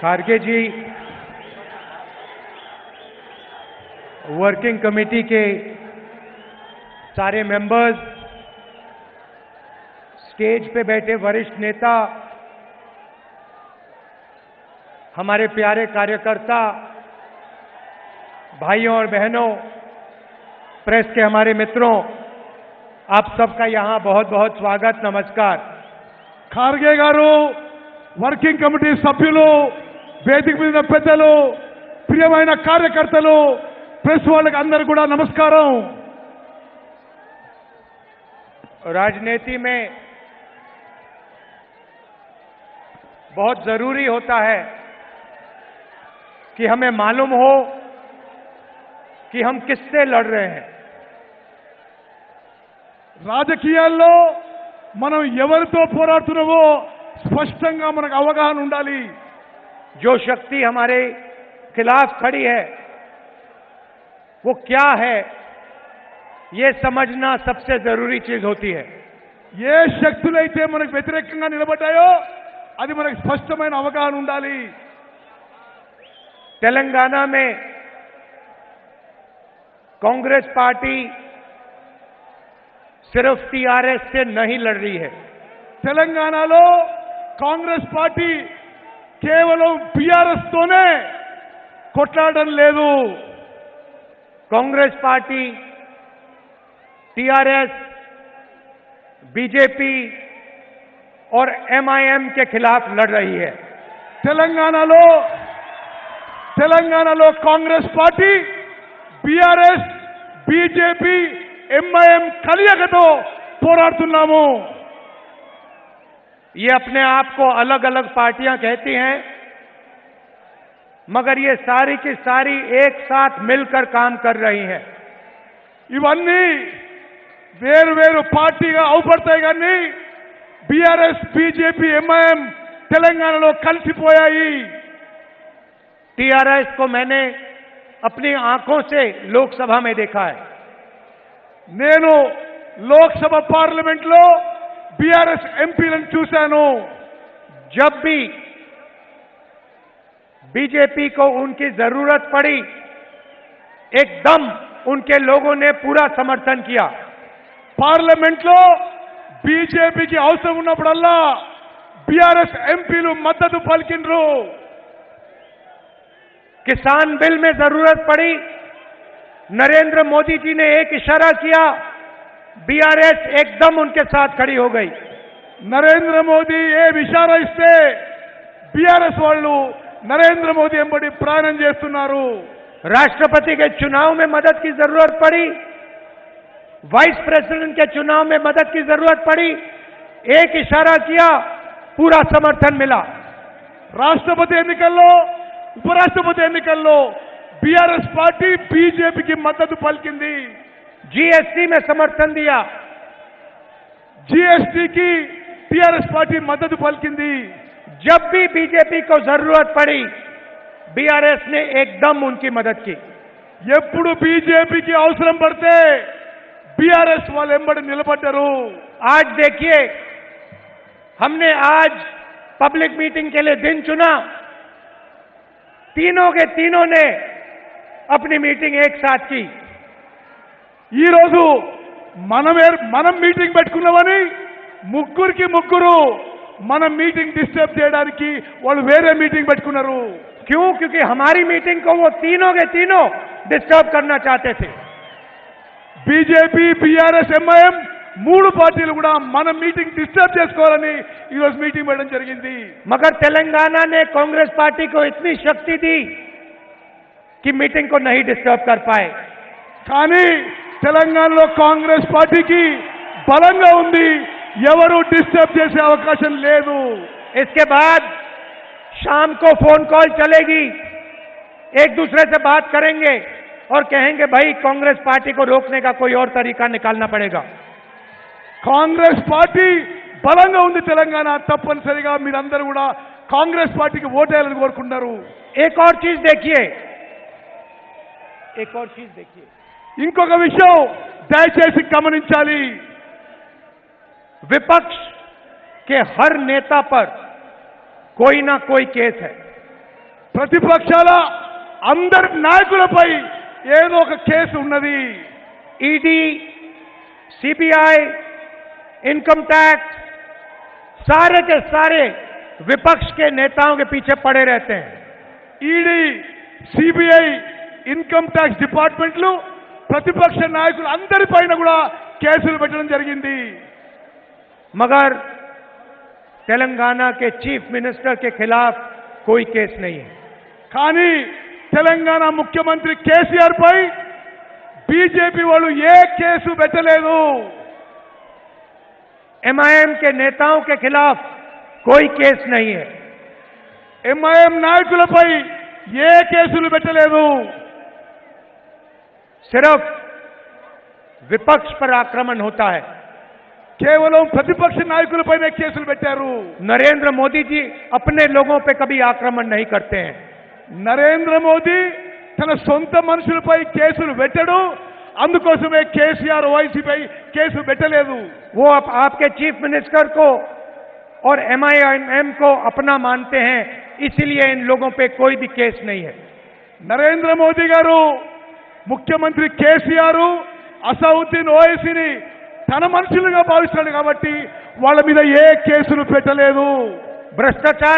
खारगे जी, working committee के सारे members, stage पे बैठे वरिष्ठ नेता, हमारे प्यारे कार्यकर्ता, भाइयों और बहनों, प्रेस के हमारे मित्रों, आप सबका यहां बहुत बहुत स्वागत, नमस्कार। ఖార్గే గారు, వర్కింగ్ కమిటీ సభ్యులు, వేదిక మీద పెద్దలు, ప్రియమైన కార్యకర్తలు, ప్రెస్ వాళ్ళకి అందరూ కూడా నమస్కారం। राजनीति में बहुत जरूरी होता है कि हमें मालूम हो कि हम किससे लड़ रहे हैं। రాజకీయాల్లో మనం ఎవరితో పోరాడుతున్నామో స్పష్టంగా మనకు అవగాహన ఉండాలి। जो शक्ति हमारे खिलाफ खड़ी है वो क्या है, ये समझना सबसे जरूरी चीज होती है। ఏ శక్తులైతే మనకు వ్యతిరేకంగా నిలబడ్డాయో అది మనకు స్పష్టమైన అవగాహన ఉండాలి। तेलंगाना में कांग्रेस पार्टी सिर्फ टीआरएस से नहीं लड़ रही है। తెలంగాణలో కాంగ్రెస్ పార్టీ కేవలం బీఆర్ఎస్ తోనే కొట్లాడడం లేదు। कांग्रेस पार्टी टीआरएस, बीजेपी और एमआईएम के खिलाफ लड़ रही है। తెలంగాణలో Congress party BRS, BJP, MIM కలియకతో పోరాడుతున్నాము। ये अपने आप को अलग अलग पार्टियां कहती हैं, मगर ये सारी की सारी एक साथ मिलकर काम कर रही हैं। ఇవన్నీ వేరు వేరు పార్టీగా అవుపడతాయి కానీ బీఆర్ఎస్, బీజేపీ, ఎంఐఎం తెలంగాణలో కలిసిపోయాయి। टीआरएस को मैंने अपनी आंखों से लोकसभा में देखा है। నేను లోక్సభ పార్లమెంట్ లో బీఆర్ఎస్ ఎంపీలను చూశాను। जब भी बीजेपी को उनकी जरूरत पड़ी, एकदम उनके लोगों ने पूरा समर्थन किया। పార్లమెంట్ లో బీజేపీకి అవసరం ఉన్నప్పుడల్లా బీఆర్ఎస్ ఎంపీలు మద్దతు పలికిండ్రు। किसान बिल में जरूरत पड़ी, नरेंद्र मोदी जी ने एक इशारा किया, बीआरएस एकदम उनके साथ खड़ी हो गई। నరేంద్ర మోదీ ఏ ఇషారా ఇస్తే బీఆర్ఎస్ వాళ్ళు నరేంద్ర మోదీ ఎంబడి ప్రయాణం చేస్తున్నారు। राष्ट्रपति के चुनाव में मदद की जरूरत पड़ी, वाइस प्रेसिडेंट के चुनाव में मदद की जरूरत पड़ी, एक इशारा किया, पूरा समर्थन मिला। రాష్ట్రపతి ఎన్నికల్లో, ఉపరాష్ట్రపతి ఎన్నికల్లో బీఆర్ఎస్ పార్టీ బీజేపీకి మద్దతు పలికింది। जीएसटी में समर्थन दिया, జీఎస్టీకి టీఆర్ఎస్ పార్టీ మద్దతు పలికింది। जब भी बीजेपी को जरूरत पड़ी, बीआरएस ने एकदम उनकी मदद की। ఎప్పుడు బీజేపీకి అవసరం పడితే బీఆర్ఎస్ వాళ్ళు ఎంబడి నిలబడ్డారు। आज देखिए, हमने आज पब्लिक मीटिंग के लिए दिन चुना, तीनों के तीनों ने अपनी मीटिंग एक साथ की। ఈ రోజు మనం మీటింగ్ పెట్టుకున్నామని ముగ్గురికి ముగ్గురు మన మీటింగ్ డిస్టర్బ్ చేయడానికి వాళ్ళు వేరే మీటింగ్ పెట్టుకున్నారు। क्यों? क्योंकि हमारी मीटिंग को वो तीनों के तीनों डिस्टर्ब करना चाहते थे। బీజేపీ, బీఆర్ఎస్, ఎంఐఎం మూడు పార్టీలు కూడా మన మీటింగ్ డిస్టర్బ్ చేసుకోవాలని ఈ రోజు మీటింగ్ పెట్టడం జరిగింది। मगर तेलंगाना ने कांग्रेस पार्टी को इतनी शक्ति दी कि मीटिंग को नहीं डिस्टर्ब कर पाए। కానీ తెలంగాణలో కాంగ్రెస్ పార్టీకి బలంగా ఉంది, ఎవరు డిస్టర్బ్ చేసే అవకాశం లేదు। इसके बाद शाम को फोन कॉल चलेगी, एक दूसरे से बात करेंगे और कहेंगे भाई कांग्रेस पार्टी को रोकने का कोई और तरीका निकालना पड़ेगा। కాంగ్రెస్ పార్టీ బలంగా ఉంది తెలంగాణ, తప్పనిసరిగా మీరందరూ కూడా కాంగ్రెస్ పార్టీకి ఓటేయాలని కోరుకుంటున్నారు। एक और चीज देखिए, ఇంకొక విషయం దయచేసి గమనించాలి। विपक्ष के हर नेता पर कोई ना कोई केस है। ప్రతిపక్షాల అందరి నాయకులపై ఏదో ఒక కేసు ఉన్నది. ईडी, सीबीआई, इनकम टैक्स, सारे के सारे विपक्ष के नेताओं के पीछे पड़े रहते हैं. ఈడీ, సిబిఐ, ఇన్కమ్ ట్యాక్స్ డిపార్ట్మెంట్లు ప్రతిపక్ష నాయకులు అందరిపైన కూడా కేసులు పెట్టడం జరిగింది. मगर तेलंगाना के चीफ मिनिस्टर के खिलाफ कोई केस नहीं है. కానీ తెలంగాణ ముఖ్యమంత్రి కేసీఆర్ పై బీజేపీ వాళ్ళు ఏ కేసు పెట్టలేదు. एमआईएम के नेताओं के खिलाफ कोई केस नहीं है. ఎంఐఎం నాయకులపై ఏ కేసులు పెట్టలేదు. सिर्फ विपक्ष पर आक्रमण होता है. కేవలం ప్రతిపక్ష నాయకులపైనే కేసులు పెట్టారు. नरेंद्र मोदी जी अपने लोगों पे कभी आक्रमण नहीं करते हैं. నరేంద్ర మోదీ తన సొంత మనుషులపై కేసులు పెట్టడు. అందుకోసమే కేసీఆర్ ఓవైసీపై కేసు పెట్టలేదు. वो आपके चीफ मिनिस्टर को और एमआईएम को अपना मानते हैं, इसलिए इन लोगों पे कोई भी केस नहीं है. నరేంద్ర మోదీ గారు ముఖ్యమంత్రి కేసీఆర్ అసౌద్దీన్ ఓవైసీని తన మనుషులుగా భావిస్తాడు కాబట్టి వాళ్ళ మీద ఏ కేసులు పెట్టలేదు. भ्रष्टाचार